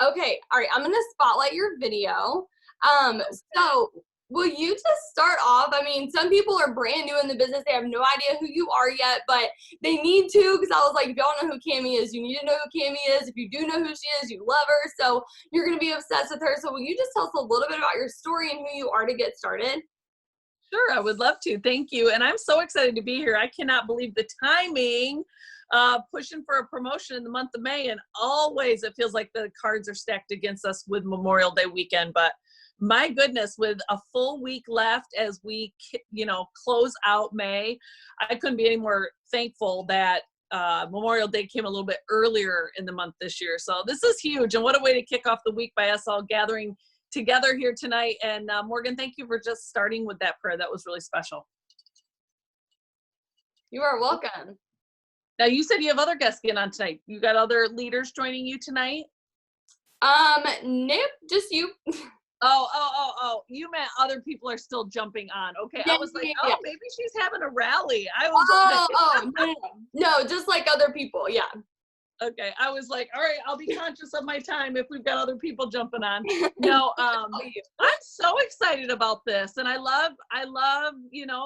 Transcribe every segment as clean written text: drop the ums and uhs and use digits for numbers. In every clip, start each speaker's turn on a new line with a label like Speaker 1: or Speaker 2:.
Speaker 1: Okay, all right, I'm gonna spotlight your video.
Speaker 2: Okay.
Speaker 1: So will you just start off? I mean, some people are brand new in the business, they have no idea who you are yet, but they need to, because I was like, if y'all know who Cammie is, you need to know who Cammie is. If you do know who she is, you love her, so you're gonna be obsessed with her. So will you just tell us a little bit about your story and who you are to get started?
Speaker 2: Sure, I would love to. Thank you. And I'm so excited to be here. I cannot believe the timing, pushing for a promotion in the month of May. And always it feels like the cards are stacked against us with Memorial Day weekend. But my goodness, with a full week left as we, close out May, I couldn't be any more thankful that Memorial Day came a little bit earlier in the month this year. So this is huge. And what a way to kick off the week by us all gathering together here tonight. And Morgan, thank you for just starting with that prayer. That was really special.
Speaker 1: You are welcome.
Speaker 2: Now, you said you have other guests getting on tonight. You got other leaders joining you tonight?
Speaker 1: Nope, just you.
Speaker 2: Oh, you meant other people are still jumping on. Okay,
Speaker 1: Yeah,
Speaker 2: I was like,
Speaker 1: yeah, yeah.
Speaker 2: oh, maybe she's having a rally. I was
Speaker 1: Oh, no, no, just like other people, yeah.
Speaker 2: okay. I was like, all right, I'll be conscious of my time if we've got other people jumping on. No, I'm so excited about this. And I love,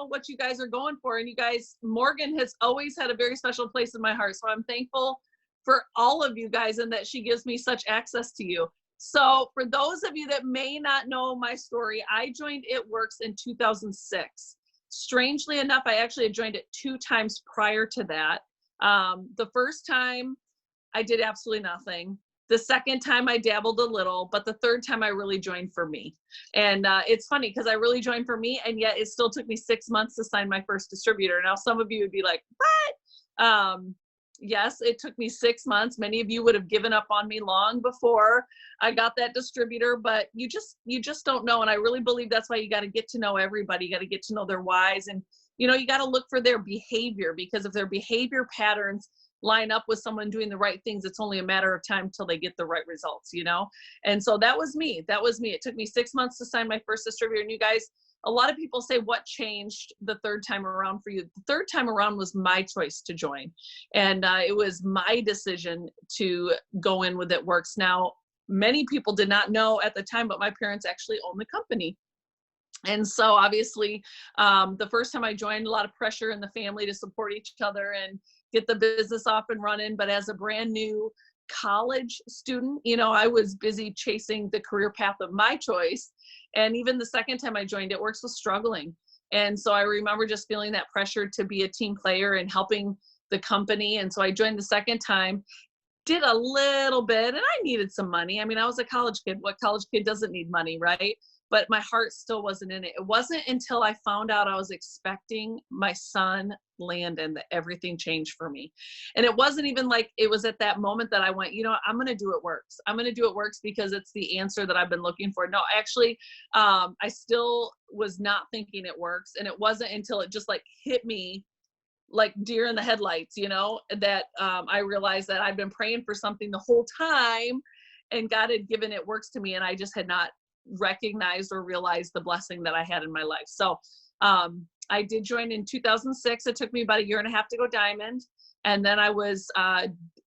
Speaker 2: what you guys are going for. And you guys, Morgan has always had a very special place in my heart. So I'm thankful for all of you guys and that she gives me such access to you. So for those of you that may not know my story, I joined It Works in 2006. Strangely enough, I actually had joined it 2 times prior to that. The first time I did absolutely nothing. The second time I dabbled a little, but the third time I really joined for me. And it's funny because I really joined for me, and yet it still took me 6 months to sign my first distributor. Now, some of you would be like, what? Yes, it took me 6 months. Many of you would have given up on me long before I got that distributor, but you just don't know. And I really believe that's why you got to get to know everybody. You got to get to know their whys, and you got to look for their behavior, because if their behavior patterns line up with someone doing the right things, it's only a matter of time till they get the right results, And so that was me. It took me 6 months to sign my first distributor. And you guys, a lot of people say, what changed the third time around for you? The third time around was my choice to join. And it was my decision to go in with It Works. Now, many people did not know at the time, but my parents actually own the company. And so obviously, the first time I joined, a lot of pressure in the family to support each other and get the business off and running. But as a brand new college student, I was busy chasing the career path of my choice. And even the second time I joined, It Works was struggling. And so I remember just feeling that pressure to be a team player and helping the company. And so I joined the second time, did a little bit, and I needed some money. I mean, I was a college kid. What college kid doesn't need money, right? But my heart still wasn't in it. It wasn't until I found out I was expecting my son, Landon, that everything changed for me. And it wasn't even like it was at that moment that I went, I'm going to do It Works. I'm going to do It Works because it's the answer that I've been looking for. No, actually, I still was not thinking It Works. And it wasn't until it just like hit me like deer in the headlights, that I realized that I'd been praying for something the whole time, and God had given It Works to me, and I just had not recognized or realized the blessing that I had in my life. So I did join in 2006. It took me about 1.5 years to go diamond. And then I was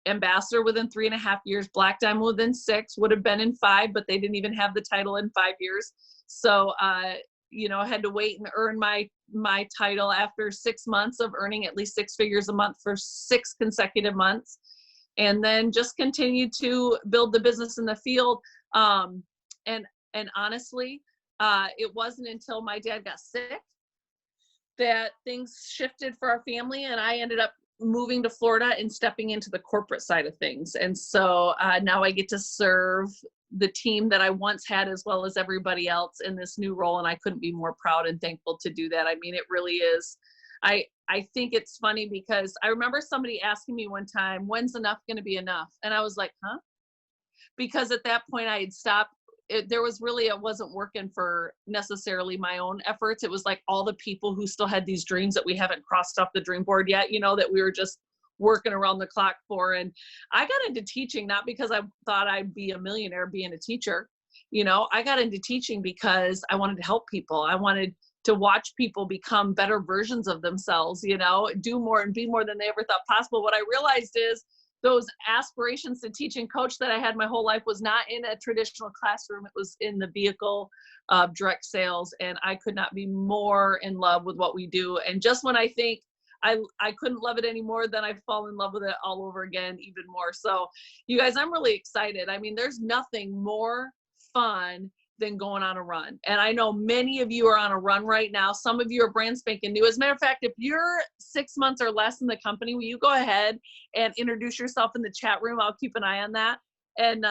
Speaker 2: ambassador within 3.5 years, black diamond within 6, would have been in 5, but they didn't even have the title in 5 years. So, I had to wait and earn my title after 6 months of earning at least 6 figures a month for 6 consecutive months. And then just continued to build the business in the field. And honestly, it wasn't until my dad got sick that things shifted for our family, and I ended up moving to Florida and stepping into the corporate side of things. And so now I get to serve the team that I once had, as well as everybody else, in this new role. And I couldn't be more proud and thankful to do that. I mean, it really is. I think it's funny because I remember somebody asking me one time, when's enough going to be enough? And I was like, huh? Because at that point I had stopped. It wasn't working for necessarily my own efforts. It was like all the people who still had these dreams that we haven't crossed off the dream board yet, that we were just working around the clock for. And I got into teaching, not because I thought I'd be a millionaire being a teacher. I got into teaching because I wanted to help people. I wanted to watch people become better versions of themselves, do more and be more than they ever thought possible. What I realized is those aspirations to teach and coach that I had my whole life was not in a traditional classroom. It was in the vehicle of direct sales. And I could not be more in love with what we do. And just when I think I couldn't love it anymore, then I fall in love with it all over again, even more. So you guys, I'm really excited. I mean, there's nothing more fun than going on a run. And I know many of you are on a run right now. Some of you are brand spanking new. As a matter of fact, if you're 6 months or less in the company, will you go ahead and introduce yourself in the chat room? I'll keep an eye on that. And,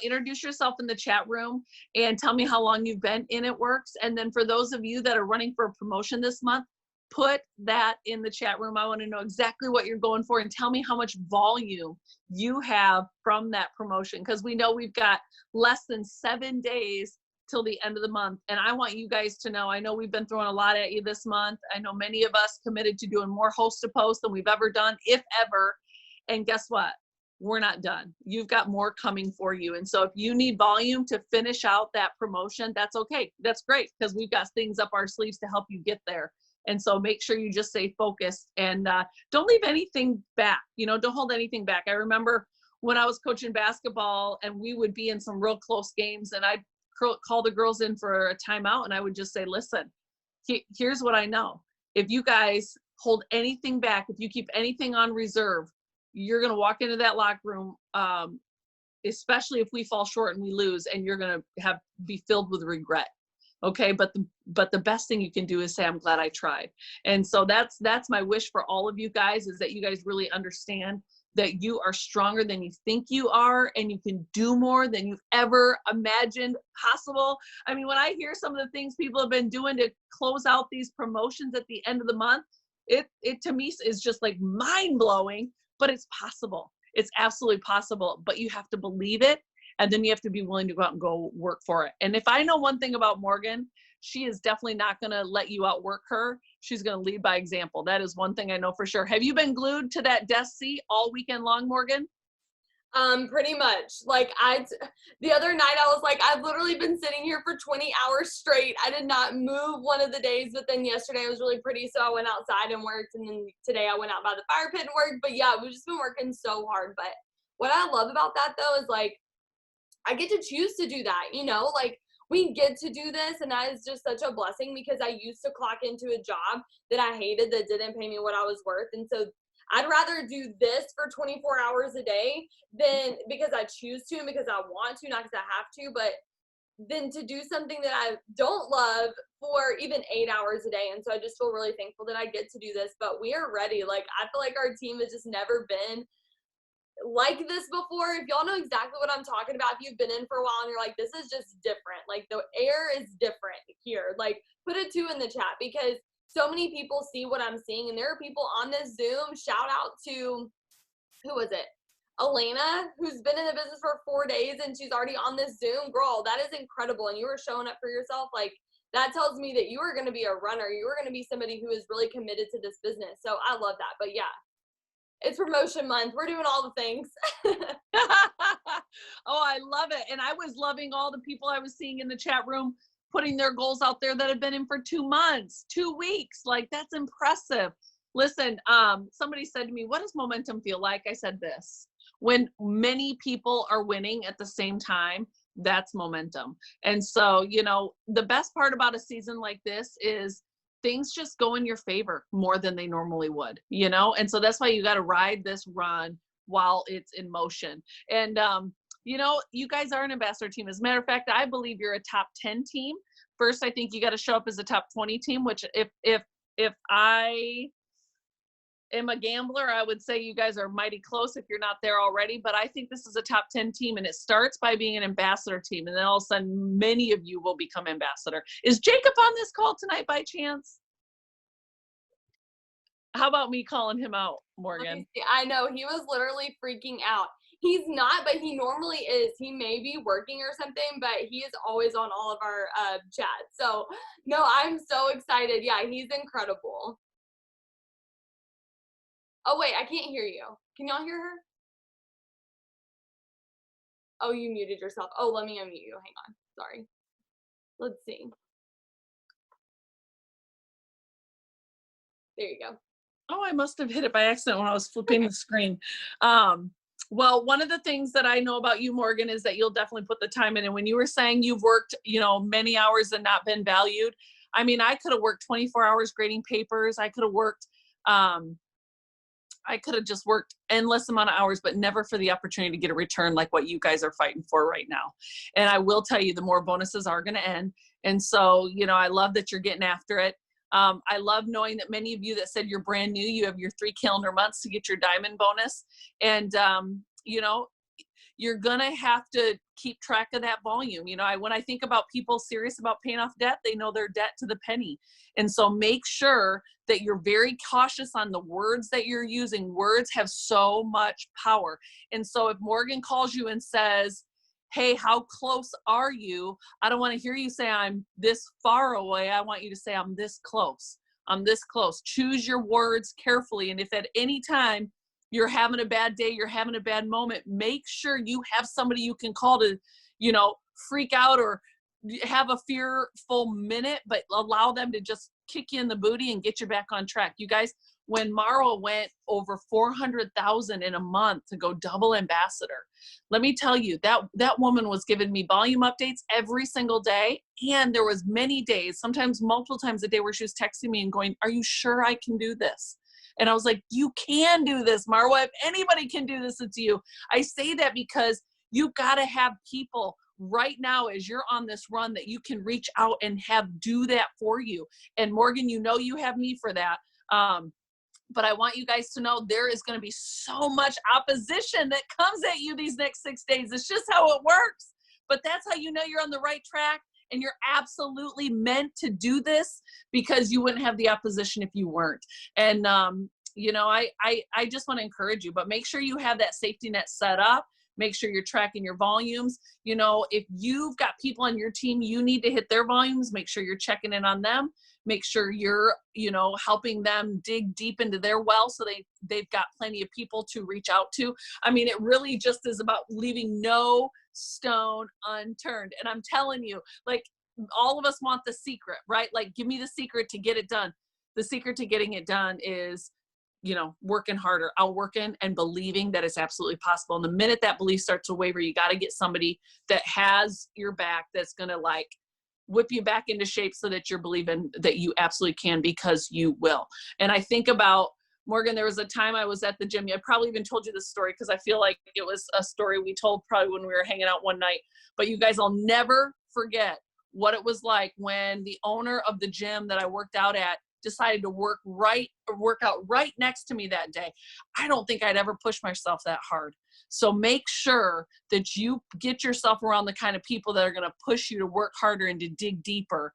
Speaker 2: introduce yourself in the chat room and tell me how long you've been in It Works. And then for those of you that are running for a promotion this month, put that in the chat room. I want to know exactly what you're going for and tell me how much volume you have from that promotion, because we know we've got less than 7 days till the end of the month. And I want you guys to know, I know we've been throwing a lot at you this month. I know many of us committed to doing more host to post than we've ever done, if ever. And guess what? We're not done. You've got more coming for you. And so if you need volume to finish out that promotion, that's okay. That's great, because we've got things up our sleeves to help you get there. And so make sure you just stay focused and don't leave anything back. Don't hold anything back. I remember when I was coaching basketball and we would be in some real close games, and I'd call the girls in for a timeout, and I would just say, listen, here's what I know. If you guys hold anything back, if you keep anything on reserve, you're going to walk into that locker room, especially if we fall short and we lose, and you're going to be filled with regret. Okay. But the best thing you can do is say, I'm glad I tried. And so that's my wish for all of you guys, is that you guys really understand that you are stronger than you think you are, and you can do more than you've ever imagined possible. I mean, when I hear some of the things people have been doing to close out these promotions at the end of the month, it to me is just like mind blowing, but it's possible. It's absolutely possible, but you have to believe it. And then you have to be willing to go out and go work for it. And if I know one thing about Morgan, she is definitely not going to let you outwork her. She's going to lead by example. That is one thing I know for sure. Have you been glued to that desk seat all weekend long, Morgan?
Speaker 1: Pretty much. The other night I was like, I've literally been sitting here for 20 hours straight. I did not move one of the days, but then yesterday was really pretty, so I went outside and worked, and then today I went out by the fire pit and worked. But yeah, we've just been working so hard. But what I love about that though is I get to choose to do that, we get to do this, and that is just such a blessing, because I used to clock into a job that I hated, that didn't pay me what I was worth. And so I'd rather do this for 24 hours a day than because I choose to and because I want to, not because I have to, but than to do something that I don't love for even 8 hours a day. And so I just feel really thankful that I get to do this. But we are ready. I feel like our team has just never been like this before. If y'all know exactly what I'm talking about, if you've been in for a while and you're like, this is just different, the air is different here, put a 2 in the chat, because so many people see what I'm seeing, and there are people on this Zoom. Shout out to, who was it? Elena, who's been in the business for 4 days and she's already on this Zoom. Girl, that is incredible. And you were showing up for yourself. That tells me that you are going to be a runner. You are going to be somebody who is really committed to this business. So I love that. But yeah, it's promotion month. We're doing all the things.
Speaker 2: Oh, I love it. And I was loving all the people I was seeing in the chat room putting their goals out there that have been in for 2 months, 2 weeks. That's impressive. Listen, somebody said to me, what does momentum feel like? I said this: when many people are winning at the same time, that's momentum. And so, the best part about a season like this is things just go in your favor more than they normally would, and so that's why you got to ride this run while it's in motion. And you guys are an ambassador team. As a matter of fact, I believe you're a top 10 team. First, I think you got to show up as a top 20 team, which if I am a gambler, I would say you guys are mighty close if you're not there already. But I think this is a top 10 team, and it starts by being an ambassador team. And then all of a sudden, many of you will become ambassador. Is Jacob on this call tonight by chance? How about me calling him out, Morgan?
Speaker 1: I know, he was literally freaking out. He's not, but he normally is. He may be working or something, but he is always on all of our chats. So no, I'm so excited. Yeah, he's incredible. Oh wait, I can't hear you. Can y'all hear her? Oh, you muted yourself. Oh, let me unmute you. Hang on. Sorry. Let's see. There you go.
Speaker 2: Oh, I must have hit it by accident when I was flipping the screen. Well, one of the things that I know about you, Morgan, is that you'll definitely put the time in. And when you were saying you've worked, many hours and not been valued, I mean, I could have worked 24 hours grading papers. Um, I could have just worked endless amount of hours, but never for the opportunity to get a return like what you guys are fighting for right now. And I will tell you, the more bonuses are going to end. And so, I love that you're getting after it. I love knowing that many of you that said you're brand new, you have your 3 calendar months to get your diamond bonus. And, you're gonna have to keep track of that volume. When I think about people serious about paying off debt, they know their debt to the penny. And so make sure that you're very cautious on the words that you're using. Words have so much power. And so if Morgan calls you and says, hey, how close are you? I don't want to hear you say I'm this far away. I want you to say I'm this close. I'm this close. Choose your words carefully. And if at any time you're having a bad day, you're having a bad moment, make sure you have somebody you can call to, freak out or have a fearful minute, but allow them to just kick you in the booty and get you back on track. You guys, when Mara went over 400,000 in a month to go double ambassador, let me tell you, that woman was giving me volume updates every single day. And there was many days, sometimes multiple times a day, where she was texting me and going, are you sure I can do this? And I was like, you can do this, Marwa. If anybody can do this, it's you. I say that because you got to have people right now as you're on this run that you can reach out and have do that for you. And Morgan, you have me for that. But I want you guys to know there is going to be so much opposition that comes at you these next 6 days. It's just how it works. But that's how you know you're on the right track. And you're absolutely meant to do this, because you wouldn't have the opposition if you weren't. And, I just want to encourage you, but make sure you have that safety net set up. Make sure you're tracking your volumes. If you've got people on your team, you need to hit their volumes. Make sure you're checking in on them. Make sure you're, helping them dig deep into their well so they've got plenty of people to reach out to. I mean, it really just is about leaving no stone unturned. And I'm telling you, like, all of us want the secret, right? Like, give me the secret to get it done. The secret to getting it done is, working harder, outworking, and believing that it's absolutely possible. And the minute that belief starts to waver, you got to get somebody that has your back, that's going to whip you back into shape so that you're believing that you absolutely can, because you will. And I think about, Morgan, there was a time I was at the gym. I probably even told you this story because I feel like it was a story we told probably when we were hanging out one night. But you guys, I'll never forget what it was like when the owner of the gym that I worked out at decided to work out right next to me that day. I don't think I'd ever push myself that hard. So make sure that you get yourself around the kind of people that are going to push you to work harder and to dig deeper,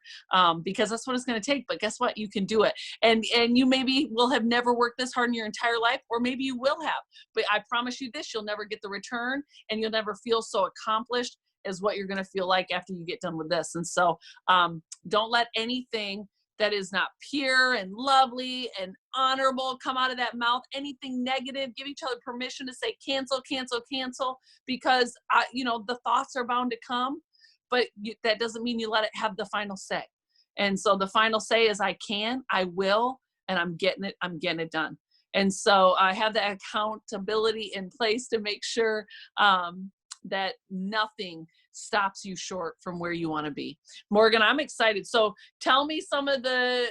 Speaker 2: because that's what it's going to take. But guess what? You can do it. And you maybe will have never worked this hard in your entire life, or maybe you will have. But I promise you this, you'll never get the return, and you'll never feel so accomplished as what you're going to feel like after you get done with this. And so don't let anything that is not pure and lovely and honorable come out of that mouth. Anything negative, give each other permission to say cancel, cancel, cancel, because the thoughts are bound to come, but that doesn't mean you let it have the final say. And so the final say is I can, I will, and I'm getting it done. And so I have that accountability in place to make sure that nothing stops you short from where you want to be. Morgan, I'm excited. So tell me some of the,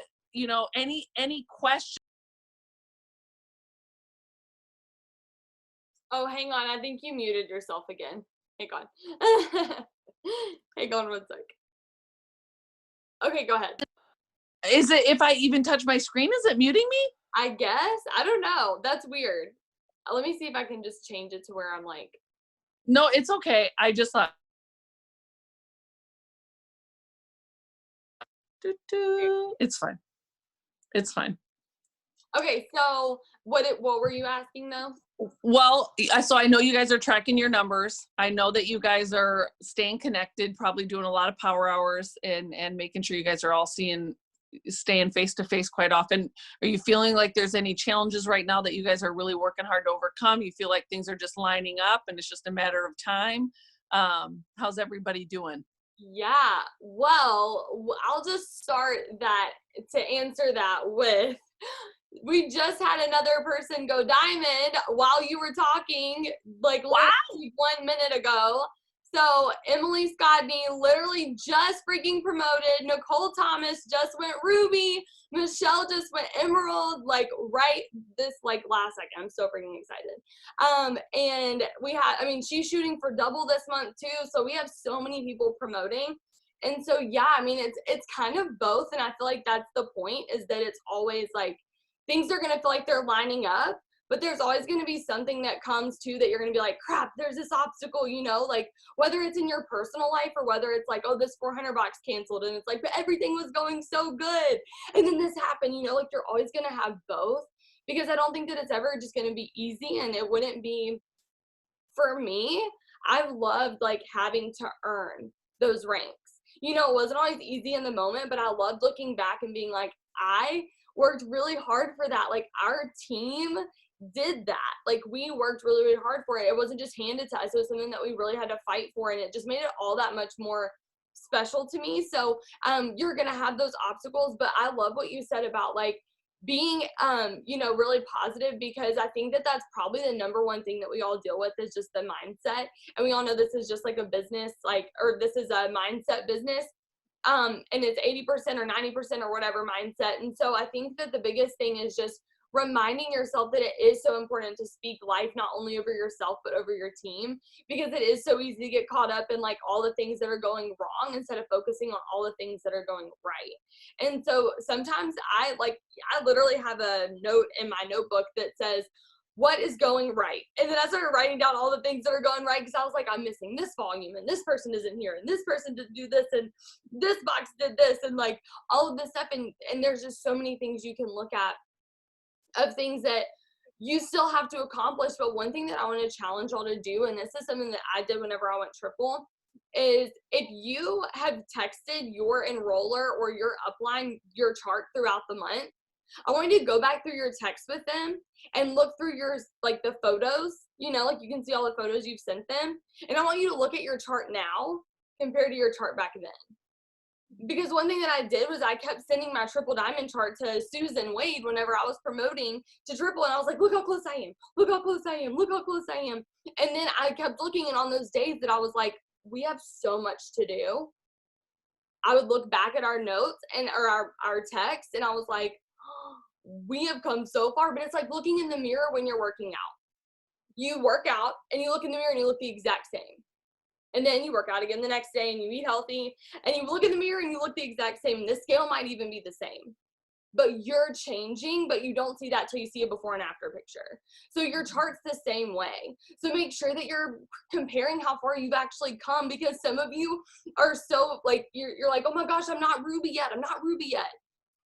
Speaker 2: any questions.
Speaker 1: Oh, hang on. I think you muted yourself again. Hang on. Hang on one sec. Okay, go ahead.
Speaker 2: Is it, if I even touch my screen, is it muting me?
Speaker 1: I guess. I don't know. That's weird. Let me see if I can just change it to where I'm like.
Speaker 2: No, it's okay. I just thought. It's fine. It's fine.
Speaker 1: Okay, so what were you asking though?
Speaker 2: Well, so I know you guys are tracking your numbers. I know that you guys are staying connected, probably doing a lot of power hours and making sure you guys are all staying face to face quite often. Are you feeling like there's any challenges right now that you guys are really working hard to overcome? You feel like things are just lining up and it's just a matter of time? How's everybody doing?
Speaker 1: Yeah, well, I'll just start that to answer that with we just had another person go diamond while you were talking, like
Speaker 2: Wow.
Speaker 1: literally 1 minute ago. So Emily Scotney literally just freaking promoted. Nicole Thomas just went ruby. Michelle just went emerald, like right this like last second. I'm so freaking excited. And we had, I mean, she's shooting for double this month too. So we have so many people promoting. And so yeah, I mean, it's kind of both. And I feel like that's the point, is that it's always like things are gonna feel like they're lining up, but there's always going to be something that comes to that you're going to be like, crap, there's this obstacle, you know, like whether it's in your personal life or whether it's like, oh, this 400 box canceled, and it's like, but everything was going so good, and then this happened, you know, like you're always going to have both, because I don't think that it's ever just going to be easy. And it wouldn't be, for me, I've loved like having to earn those ranks. You know, it wasn't always easy in the moment, but I loved looking back and being like, I worked really hard for that. Like our team did that. Like we worked really, really hard for it. It wasn't just handed to us. It was something that we really had to fight for, and it just made it all that much more special to me. So you're gonna have those obstacles, but I love what you said about like being you know, really positive, because I think that that's probably the number one thing that we all deal with, is just the mindset. And we all know this is just like a business, like, or this is a mindset business, and it's 80% or 90% or whatever mindset. And so I think that the biggest thing is just reminding yourself that it is so important to speak life, not only over yourself, but over your team, because it is so easy to get caught up in like all the things that are going wrong instead of focusing on all the things that are going right. And so sometimes I literally have a note in my notebook that says, what is going right? And then I started writing down all the things that are going right, because I was like, I'm missing this volume, and this person isn't here, and this person didn't do this, and this box did this, and like all of this stuff. And there's just so many things you can look at of things that you still have to accomplish. But one thing that I want to challenge y'all to do, and this is something that I did whenever I went triple, is if you have texted your enroller or your upline your chart throughout the month, I want you to go back through your text with them and look through your, like the photos, you know, like you can see all the photos you've sent them. And I want you to look at your chart now compared to your chart back then. Because one thing that I did was I kept sending my triple diamond chart to Susan Wade whenever I was promoting to triple, and I was like, look how close I am, look how close I am, look how close I am. And then I kept looking, and on those days that I was like, we have so much to do, I would look back at our notes and or our text, and I was like, oh, we have come so far. But it's like looking in the mirror when you're working out. You work out and you look in the mirror and you look the exact same. And then you work out again the next day and you eat healthy and you look in the mirror and you look the exact same. The scale might even be the same, but you're changing, but you don't see that till you see a before and after picture. So your chart's the same way. So make sure that you're comparing how far you've actually come, because some of you are so like, you're like, oh my gosh, I'm not ruby yet. I'm not ruby yet.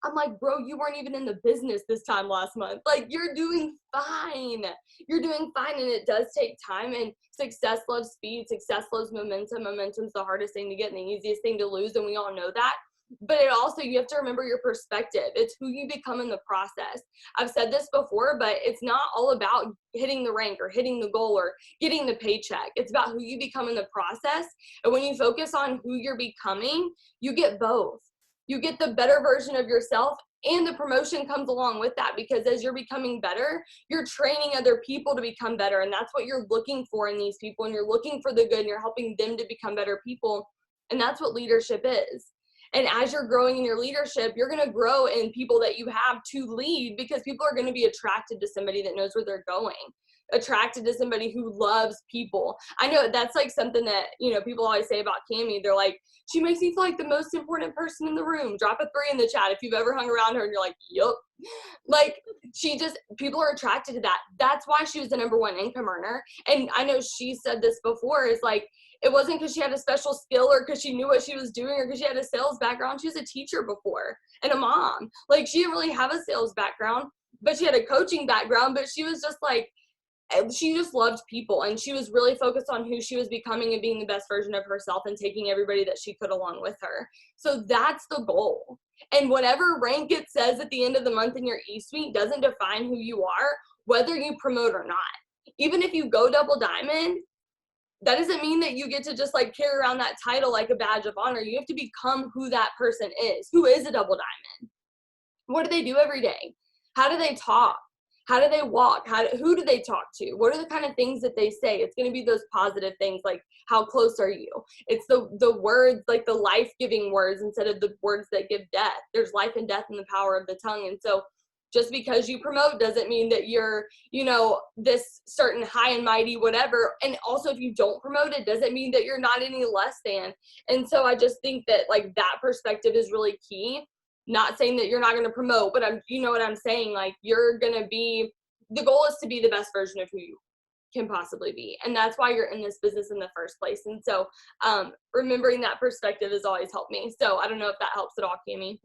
Speaker 1: I'm like, bro, you weren't even in the business this time last month. Like, you're doing fine. You're doing fine. And it does take time, and success loves speed. Success loves momentum. Momentum's the hardest thing to get and the easiest thing to lose. And we all know that. But it also, you have to remember your perspective. It's who you become in the process. I've said this before, but it's not all about hitting the rank or hitting the goal or getting the paycheck. It's about who you become in the process. And when you focus on who you're becoming, you get both. You get the better version of yourself, and the promotion comes along with that, because as you're becoming better, you're training other people to become better. And that's what you're looking for in these people. And you're looking for the good, and you're helping them to become better people. And that's what leadership is. And as you're growing in your leadership, you're going to grow in people that you have to lead, because people are going to be attracted to somebody that knows where they're going, attracted to somebody who loves people. I know that's like something that, you know, people always say about Cammie. They're like, she makes me feel like the most important person in the room. Drop a 3 in the chat if you've ever hung around her and you're like, yup. Like, people are attracted to that. That's why she was the #1 income earner. And I know she said this before, is like, it wasn't because she had a special skill or because she knew what she was doing or because she had a sales background. She was a teacher before and a mom. Like, she didn't really have a sales background, but she had a coaching background. But she was just like, she just loved people, and she was really focused on who she was becoming and being the best version of herself and taking everybody that she could along with her. So that's the goal. And whatever rank it says at the end of the month in your E-Suite doesn't define who you are, whether you promote or not. Even if you go double diamond, that doesn't mean that you get to just like carry around that title like a badge of honor. You have to become who that person is. Who is a double diamond? What do they do every day? How do they talk? How do they walk? Who do they talk to? What are the kind of things that they say? It's going to be those positive things, like how close are you? It's the words, like the life-giving words instead of the words that give death. There's life and death in the power of the tongue. And so just because you promote doesn't mean that you're, this certain high and mighty whatever. And also if you don't promote it doesn't mean that you're not any less than. And so I just think that like that perspective is really key. Not saying that you're not going to promote, but you know what I'm saying? Like you're going to be, the goal is to be the best version of who you can possibly be. And that's why you're in this business in the first place. And so remembering that perspective has always helped me. So I don't know if that helps at all, Cami.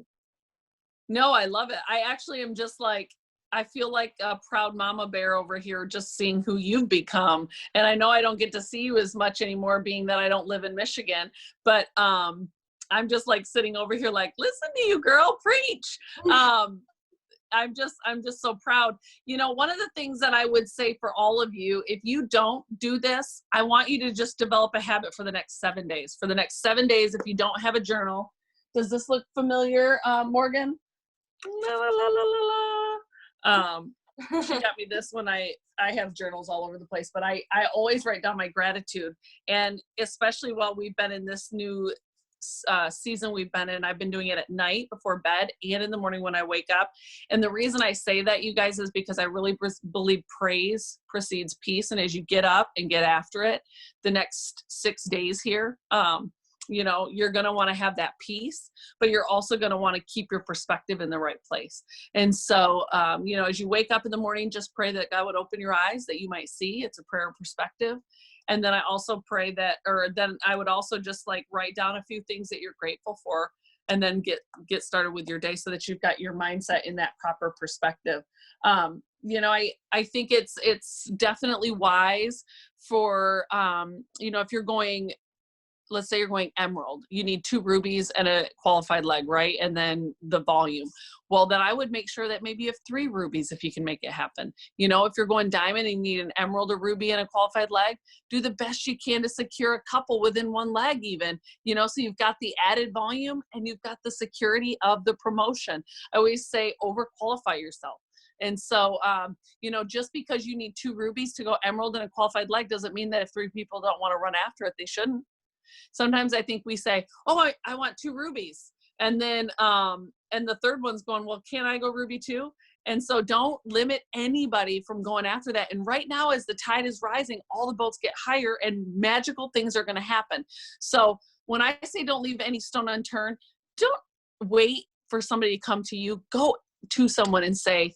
Speaker 2: No, I love it. I actually am just like, I feel like a proud mama bear over here, just seeing who you've become. And I know I don't get to see you as much anymore, being that I don't live in Michigan, but I'm just like sitting over here like, listen to you, girl, preach. I'm just so proud. One of the things that I would say for all of you, if you don't do this, I want you to just develop a habit for the next 7 days. For the next 7 days, if you don't have a journal, does this look familiar, Morgan? La, la, la, la, la, la. She got me this when I have journals all over the place, but I always write down my gratitude. And especially while we've been in this new season we've been in, I've been doing it at night before bed and in the morning when I wake up. And the reason I say that, you guys, is because I really believe praise precedes peace. And as you get up and get after it, the next 6 days here, you're going to want to have that peace, but you're also going to want to keep your perspective in the right place. And so, as you wake up in the morning, just pray that God would open your eyes that you might see. It's a prayer of perspective. And then I also pray then I would also just like write down a few things that you're grateful for, and then get started with your day so that you've got your mindset in that proper perspective. I think it's definitely wise for, if you're going, let's say you're going emerald, you need 2 rubies and a qualified leg, right? And then the volume. Well, then I would make sure that maybe you have 3 rubies if you can make it happen. If you're going diamond and you need an emerald, a ruby, and a qualified leg, do the best you can to secure a couple within 1 leg even, so you've got the added volume and you've got the security of the promotion. I always say overqualify yourself. And so, just because you need 2 rubies to go emerald and a qualified leg doesn't mean that if 3 people don't want to run after it, they shouldn't. Sometimes I think we say, oh, I want 2 rubies. And then, and the third one's going, well, can I go ruby too? And so don't limit anybody from going after that. And right now, as the tide is rising, all the boats get higher and magical things are going to happen. So when I say don't leave any stone unturned, don't wait for somebody to come to you. Go to someone and say,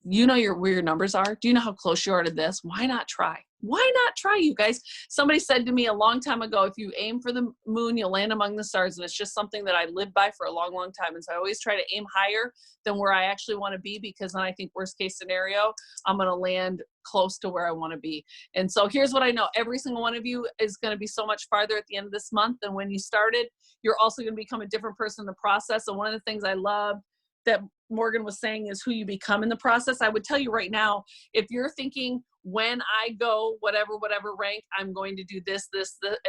Speaker 2: where your numbers are? Do you know how close you are to this? Why not try? Why not try, you guys? Somebody said to me a long time ago, if you aim for the moon, you'll land among the stars. And it's just something that I lived by for a long, long time. And so I always try to aim higher than where I actually want to be, because then I think worst case scenario, I'm going to land close to where I want to be. And so here's what I know. Every single one of you is going to be so much farther at the end of this month than when you started. You're also going to become a different person in the process. And one of the things I love that Morgan was saying is who you become in the process. I would tell you right now, if you're thinking, when I go whatever rank, I'm going to do this,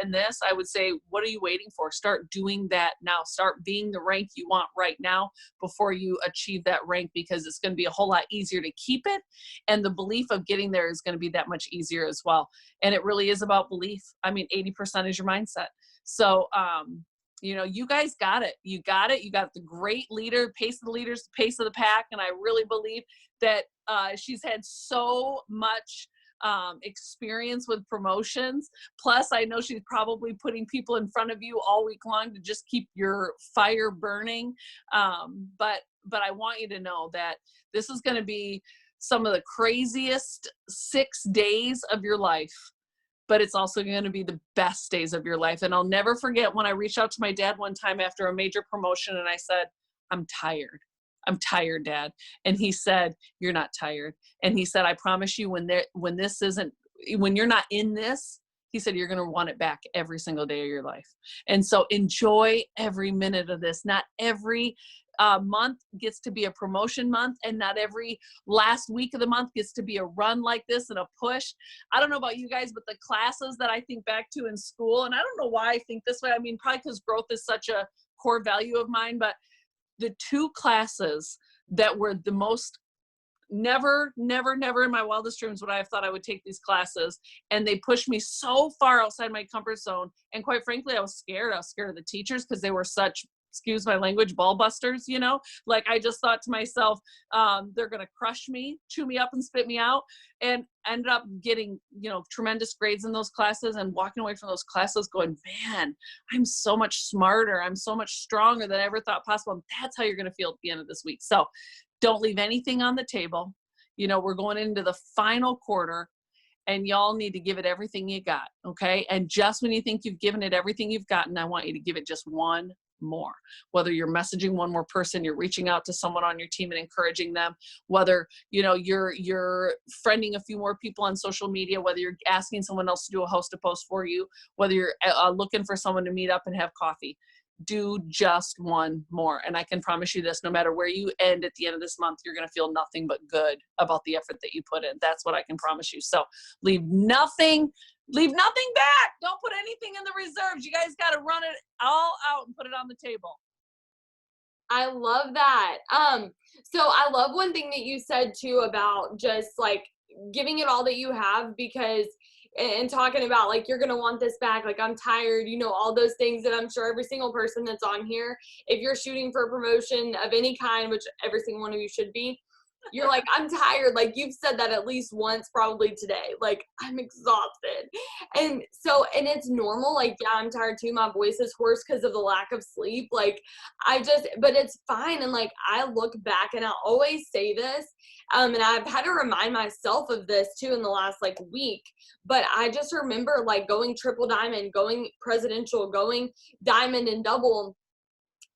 Speaker 2: and this, I would say, what are you waiting for? Start doing that now. Start being the rank you want right now before you achieve that rank, because it's going to be a whole lot easier to keep it. And the belief of getting there is going to be that much easier as well. And it really is about belief. 80% is your mindset. So, you guys got it. You got it. You got the great leader, pace of the leaders, pace of the pack. And I really believe that she's had so much experience with promotions. Plus, I know she's probably putting people in front of you all week long to just keep your fire burning. But I want you to know that this is going to be some of the craziest 6 days of your life. But it's also going to be the best days of your life. And I'll never forget when I reached out to my dad one time after a major promotion and I said, I'm tired. I'm tired, Dad. And he said, you're not tired. And he said, I promise you when you're not in this, he said, you're going to want it back every single day of your life. And so enjoy every minute of this. Not every month gets to be a promotion month, and not every last week of the month gets to be a run like this and a push. I don't know about you guys, but the classes that I think back to in school, and I don't know why I think this way. Probably because growth is such a core value of mine, but the 2 classes that were the most never in my wildest dreams would I have thought I would take these classes. And they pushed me so far outside my comfort zone. And quite frankly, I was scared. I was scared of the teachers because they were such, excuse my language, ball busters, you know? Like, I just thought to myself, they're going to crush me, chew me up and spit me out. And ended up getting, you know, tremendous grades in those classes and walking away from those classes going, man, I'm so much smarter. I'm so much stronger than I ever thought possible. And that's how you're going to feel at the end of this week. So don't leave anything on the table. You know, we're going into the final quarter and y'all need to give it everything you got. Okay. And just when you think you've given it everything you've gotten, I want you to give it just one more. Whether you're messaging one more person, you're reaching out to someone on your team and encouraging them, whether, you know, you're friending a few more people on social media, whether you're asking someone else to do a host a post for you, whether you're looking for someone to meet up and have coffee, do just one more. And I can promise you this, no matter where you end at the end of this month, you're going to feel nothing but good about the effort that you put in. That's what I can promise you. So leave nothing back. Don't put anything in the reserves. You guys got to run it all out and put it on the table.
Speaker 1: I love that. So I love one thing that you said too about just like giving it all that you have, because and talking about like you're gonna want this back, like I'm tired, you know, all those things that I'm sure every single person that's on here, if you're shooting for a promotion of any kind, which every single one of you should be, you're like, I'm tired. Like you've said that at least once probably today. Like I'm exhausted. And so, and it's normal. Like, yeah, I'm tired too. My voice is hoarse because of the lack of sleep. Like but it's fine. And like, I look back and I always say this, and I've had to remind myself of this too in the last like week, but I just remember like going triple diamond, going presidential, going diamond and double.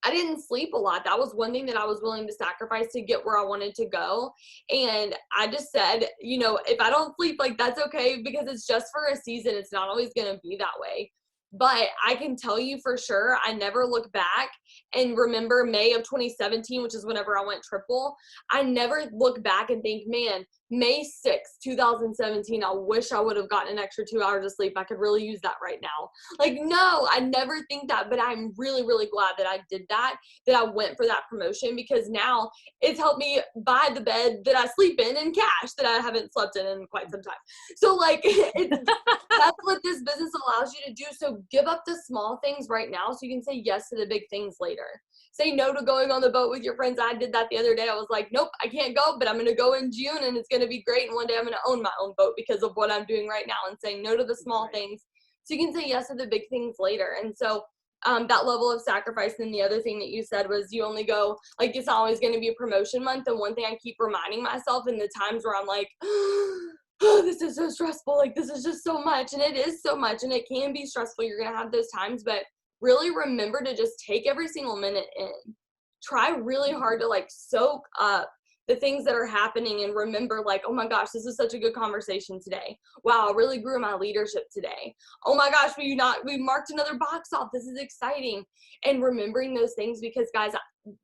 Speaker 1: I didn't sleep a lot. That was one thing that I was willing to sacrifice to get where I wanted to go. And I just said, you know, if I don't sleep, like that's okay, because it's just for a season. It's not always going to be that way. But I can tell you for sure, I never look back and remember May of 2017, which is whenever I went triple. I never look back and think, man, May 6th, 2017, I wish I would have gotten an extra 2 hours of sleep. I could really use that right now. Like, no, I never think that, but I'm really, really glad that I did that I went for that promotion, because now it's helped me buy the bed that I sleep in and cash that I haven't slept in quite some time. So like, that's what this business allows you to do. So give up the small things right now so you can say yes to the big things later. Say no to going on the boat with your friends. I did that the other day. I was like, nope, I can't go, but I'm going to go in June and it's going to be great. And one day I'm going to own my own boat because of what I'm doing right now, and saying no to the small things so you can say yes to the big things later. And so that level of sacrifice. And the other thing that you said was you only go, like, it's always going to be a promotion month. And one thing I keep reminding myself in the times where I'm like, oh, this is so stressful. Like, this is just so much. And it is so much. And it can be stressful. You're going to have those times, but really remember to just take every single minute in. Try really hard to like soak up the things that are happening, and remember like, oh my gosh, this is such a good conversation today. Wow, I really grew my leadership today. Oh my gosh, we marked another box off. This is exciting. And remembering those things, because guys,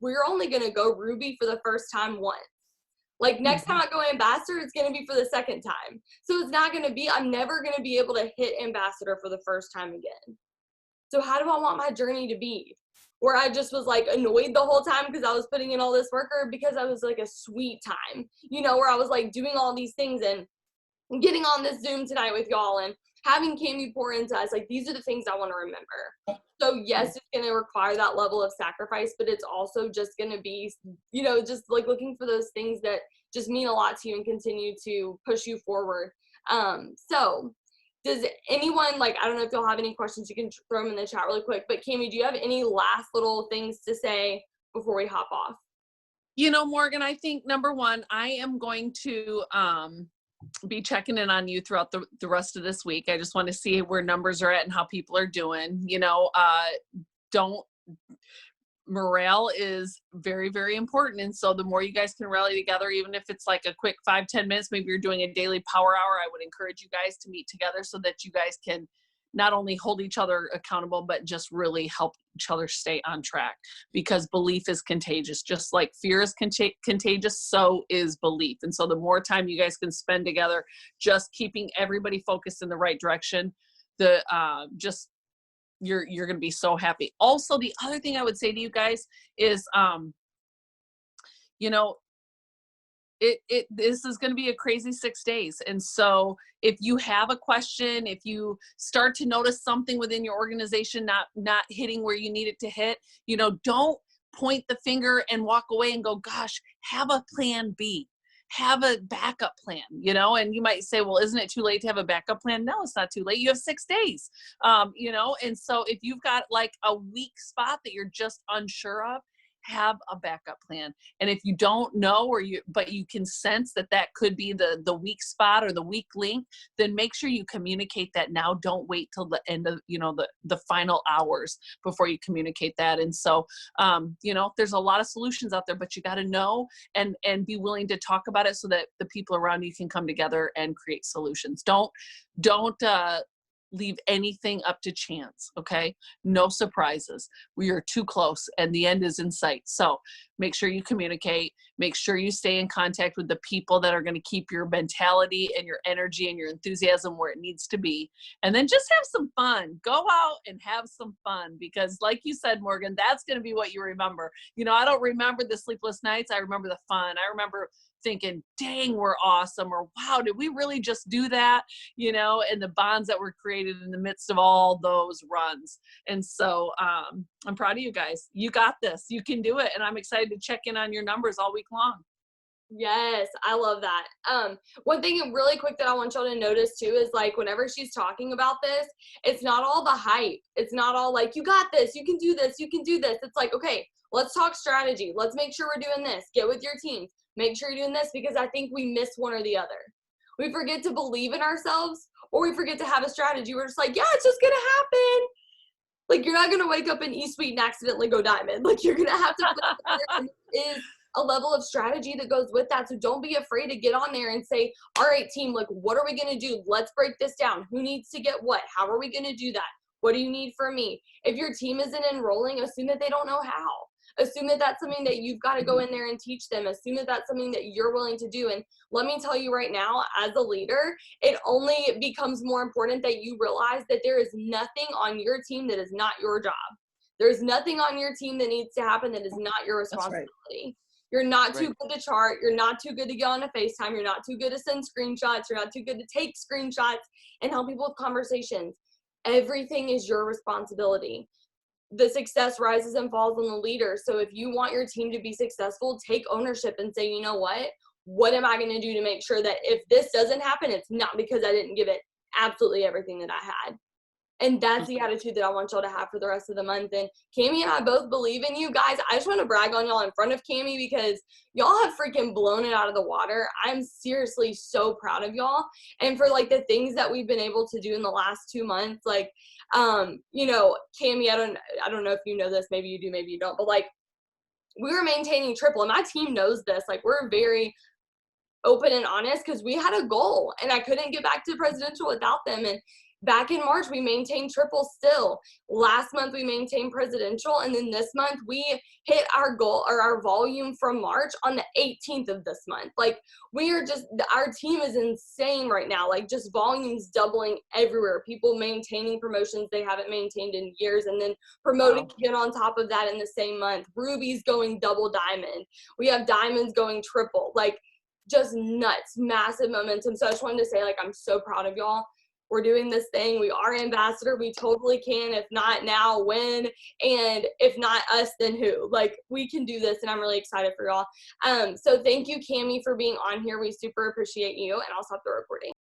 Speaker 1: we're only going to go Ruby for the first time once. Like next time I go ambassador, it's going to be for the second time. So it's not going to be, I'm never going to be able to hit ambassador for the first time again. So how do I want my journey to be? Where I just was like annoyed the whole time because I was putting in all this work, or because I was like a sweet time, you know, where I was like doing all these things and getting on this Zoom tonight with y'all and having Cami pour into us. Like, these are the things I want to remember. So yes, it's going to require that level of sacrifice, but it's also just going to be, you know, just like looking for those things that just mean a lot to you and continue to push you forward. So does anyone, like, I don't know if you'll have any questions, you can throw them in the chat really quick, but Cami, do you have any last little things to say before we hop off?
Speaker 2: You know, Morgan, I think number one, I am going to be checking in on you throughout the rest of this week. I just want to see where numbers are at and how people are doing. You know, morale is very, very important. And so the more you guys can rally together, even if it's like a quick 5-10 minutes, maybe you're doing a daily power hour, I would encourage you guys to meet together so that you guys can not only hold each other accountable, but just really help each other stay on track, because belief is contagious. Just like fear is contagious, so is belief. And so the more time you guys can spend together, just keeping everybody focused in the right direction, you're going to be so happy. Also, the other thing I would say to you guys is, you know, This is going to be a crazy 6 days. And so if you have a question, if you start to notice something within your organization not hitting where you need it to hit, don't point the finger and walk away and go, gosh, have a plan B, have a backup plan, and you might say, well, isn't it too late to have a backup plan? No, it's not too late. You have 6 days, and so if you've got like a weak spot that you're just unsure of, have a backup plan. And if you don't know, but you can sense that could be the weak spot or the weak link, then make sure you communicate that now. Don't wait till the end of, the final hours before you communicate that. And so, there's a lot of solutions out there, but you got to know and be willing to talk about it so that the people around you can come together and create solutions. Don't leave anything up to chance. Okay. No surprises. We are too close and the end is in sight. So make sure you communicate, make sure you stay in contact with the people that are going to keep your mentality and your energy and your enthusiasm where it needs to be. And then just have some fun. Go out and have some fun, because like you said, Morgan, that's going to be what you remember. I don't remember the sleepless nights. I remember the fun. I remember thinking, dang, we're awesome, or wow, did we really just do that? And the bonds that were created in the midst of all those runs. And so I'm proud of you guys. You got this. You can do it. And I'm excited to check in on your numbers all week long.
Speaker 1: Yes, I love that. One thing really quick that I want y'all to notice too is like whenever she's talking about this, it's not all the hype. It's not all like, you got this, you can do this, you can do this. It's like, okay, let's talk strategy. Let's make sure we're doing this. Get with your teams. Make sure you're doing this, because I think we miss one or the other. We forget to believe in ourselves, or we forget to have a strategy. We're just like, yeah, it's just going to happen. Like, you're not going to wake up in E-Suite and accidentally go diamond. Like, you're going to have to there is a level of strategy that goes with that. So don't be afraid to get on there and say, all right, team, like, what are we going to do? Let's break this down. Who needs to get what? How are we going to do that? What do you need from me? If your team isn't enrolling, assume that they don't know how. Assume that that's something that you've got to go in there and teach them. Assume that that's something that you're willing to do. And let me tell you right now, as a leader, it only becomes more important that you realize that there is nothing on your team that is not your job. There's nothing on your team that needs to happen that is not your responsibility. Right. You're not too good to chart. You're not too good to get on a FaceTime. You're not too good to send screenshots. You're not too good to take screenshots and help people with conversations. Everything is your responsibility. The success rises and falls on the leader. So if you want your team to be successful, take ownership and say, you know what am I going to do to make sure that if this doesn't happen, it's not because I didn't give it absolutely everything that I had. And that's the attitude that I want y'all to have for the rest of the month. And Cammie and I both believe in you guys. I just want to brag on y'all in front of Cammie, because y'all have freaking blown it out of the water. I'm seriously so proud of y'all. And for like the things that we've been able to do in the last 2 months, like, Cammie, I don't know if you know this, maybe you do, maybe you don't, but like, we were maintaining triple, and my team knows this. Like, we're very open and honest, because we had a goal and I couldn't get back to presidential without them. And back in March, we maintained triple still. Last month, we maintained presidential. And then this month, we hit our goal, or our volume from March, on the 18th of this month. Like, our team is insane right now. Like, just volumes doubling everywhere. People maintaining promotions they haven't maintained in years, and then promoting again on top of that in the same month. Ruby's going double diamond. We have diamonds going triple. Like, just nuts, massive momentum. So I just wanted to say, like, I'm so proud of y'all. We're doing this thing. We are ambassador. We totally can. If not now, when? And if not us, then who? Like, we can do this, and I'm really excited for y'all. So thank you, Cammie, for being on here. We super appreciate you, and I'll stop the recording.